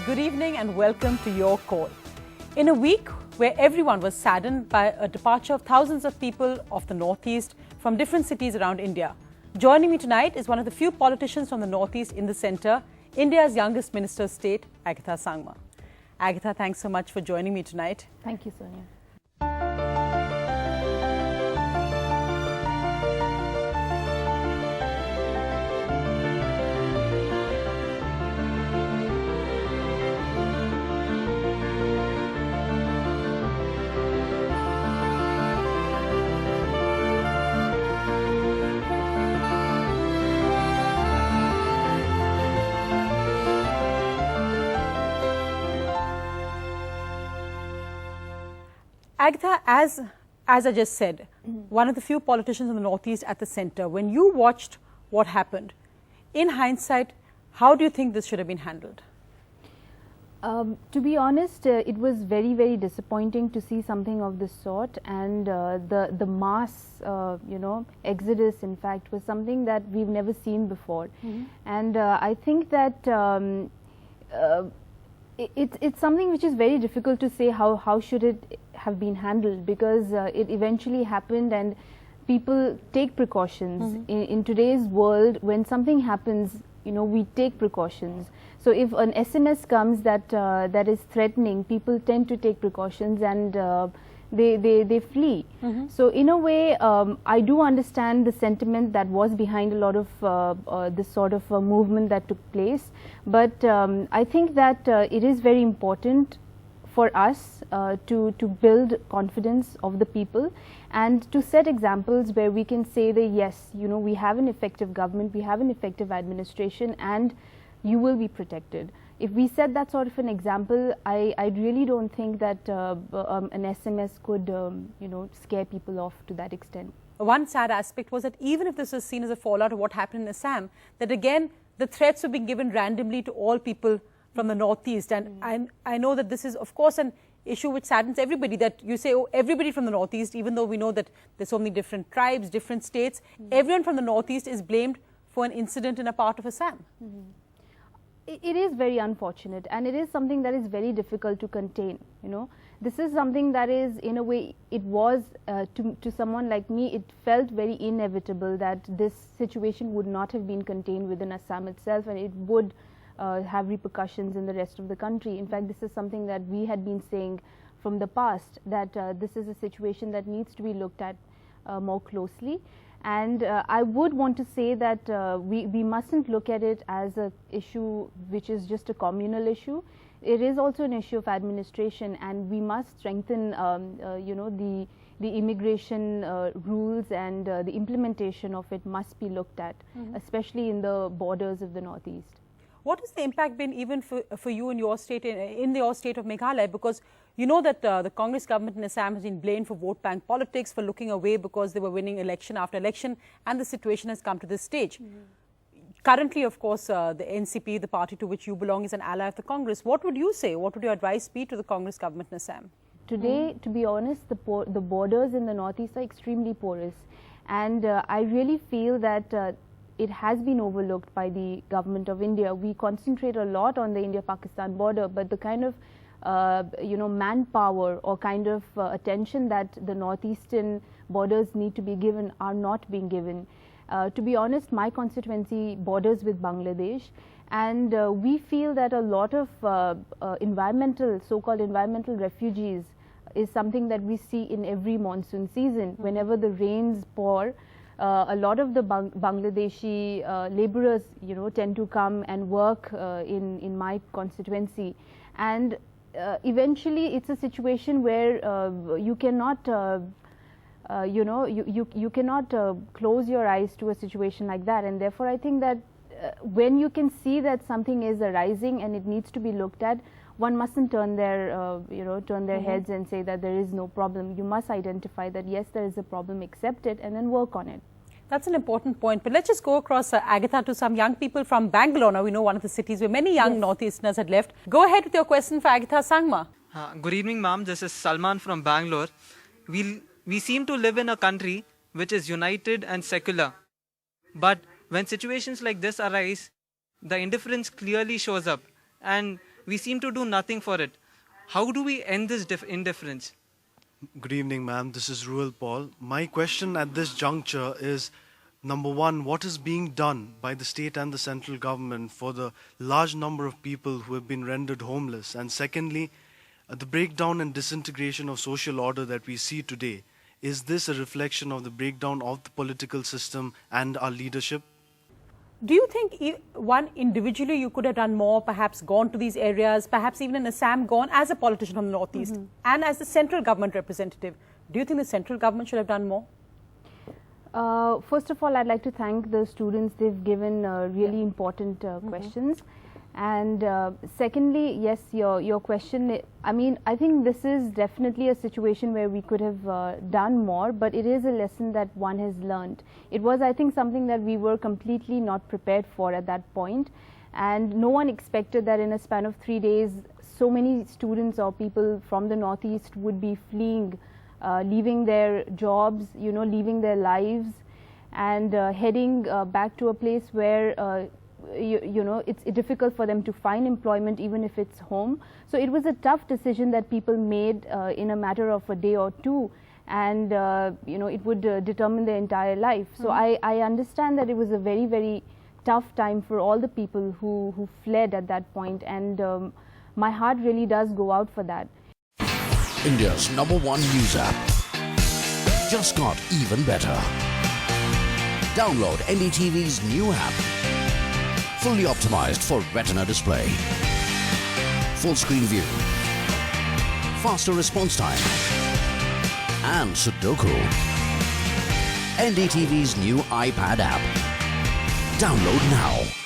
Good evening and welcome to Your Call. In a week where everyone was saddened by a departure of thousands of people of the Northeast from different cities around India, joining me tonight is one of the few politicians from the Northeast in the centre, India's youngest Minister of State, Agatha Sangma. Agatha, thanks so much for joining me tonight. Thank you, Sonia. Agatha, as I just said, one of the few politicians in the Northeast at the centre, when you watched what happened, in hindsight, how do you think this should have been handled? To be honest, it was very, very disappointing to see something of this sort, and the mass, exodus, in fact, was something that we've never seen before. And I think that it's something which is very difficult to say how should it have been handled, because it eventually happened and people take precautions. In today's world, when something happens, we take precautions. So if an SMS comes that is threatening, people tend to take precautions and they flee. So in a way, I do understand the sentiment that was behind a lot of this sort of movement that took place. But I think that it is very important for us to build confidence of the people and to set examples where we can say that yes, we have an effective government, we have an effective administration, and you will be protected. If we set that sort of an example, I really don't think that an SMS could scare people off to that extent. One sad aspect was that even if this was seen as a fallout of what happened in Assam, that again the threats were being given randomly to all people from the Northeast, and I know that this is of course an issue which saddens everybody, that you say, oh, everybody from the Northeast, even though we know that there's so many different tribes, different states, everyone from the Northeast is blamed for an incident in a part of Assam. It is very unfortunate, and it is something that is very difficult to contain. This is something that is, in a way, it was to someone like me, it felt very inevitable that this situation would not have been contained within Assam itself, and it would have repercussions in the rest of the country. In fact, this is something that we had been saying from the past, that this is a situation that needs to be looked at more closely. And I would want to say that we mustn't look at it as an issue which is just a communal issue. It is also an issue of administration, and we must strengthen the immigration rules, and the implementation of it must be looked at, especially in the borders of the Northeast. What has the impact been even for you in your state, in your state of Meghalaya? Because you know that the Congress government in Assam has been blamed for vote bank politics, for looking away because they were winning election after election, and the situation has come to this stage. Currently, of course, the NCP, the party to which you belong, is an ally of the Congress. What would you say? What would your advice be to the Congress government in Assam? Today, to be honest, the borders in the Northeast are extremely porous, and I really feel that it has been overlooked by the government of India. We concentrate a lot on the India-Pakistan border, but the kind of manpower or kind of attention that the northeastern borders need to be given are not being given. To be honest, my constituency borders with Bangladesh, and we feel that a lot of so-called environmental refugees is something that we see in every monsoon season. Whenever the rains pour, a lot of the Bangladeshi laborers, tend to come and work in my constituency, and eventually it's a situation where you cannot, you cannot close your eyes to a situation like that, and therefore I think that when you can see that something is arising and it needs to be looked at, one mustn't turn their heads and say that there is no problem. You must identify that yes, there is a problem, accept it, and then work on it. That's an important point. But let's just go across, Agatha, to some young people from Bangalore. Now, we know one of the cities where many young Northeasterners had left. Go ahead with your question for Agatha Sangma. Good evening, ma'am. This is Salman from Bangalore. We seem to live in a country which is united and secular. But when situations like this arise, the indifference clearly shows up. And we seem to do nothing for it. How do we end this indifference? Good evening, ma'am. This is Ruel Paul. My question at this juncture is, number one, what is being done by the state and the central government for the large number of people who have been rendered homeless? And secondly, the breakdown and disintegration of social order that we see today, is this a reflection of the breakdown of the political system and our leadership? Do you think, one, individually you could have done more, perhaps gone to these areas, perhaps even in Assam gone as a politician from the Northeast and as the central government representative? Do you think the central government should have done more? First of all, I'd like to thank the students. They've given really important questions. And secondly, yes, your question, I mean, I think this is definitely a situation where we could have done more, but it is a lesson that one has learned. It was, I think, something that we were completely not prepared for at that point, and no one expected that in a span of 3 days, so many students or people from the Northeast would be fleeing, leaving their jobs, you know, leaving their lives, and heading back to a place where you know, it's difficult for them to find employment even if it's home. So it was a tough decision that people made in a matter of a day or two, and you know, it would determine their entire life. So I understand that it was a very, very tough time for all the people who fled at that point, and my heart really does go out for that. India's #1 news app just got even better. Download NDTV's new app. Fully optimized for retina display, full screen view, faster response time, and Sudoku. NDTV's new iPad app. Download now.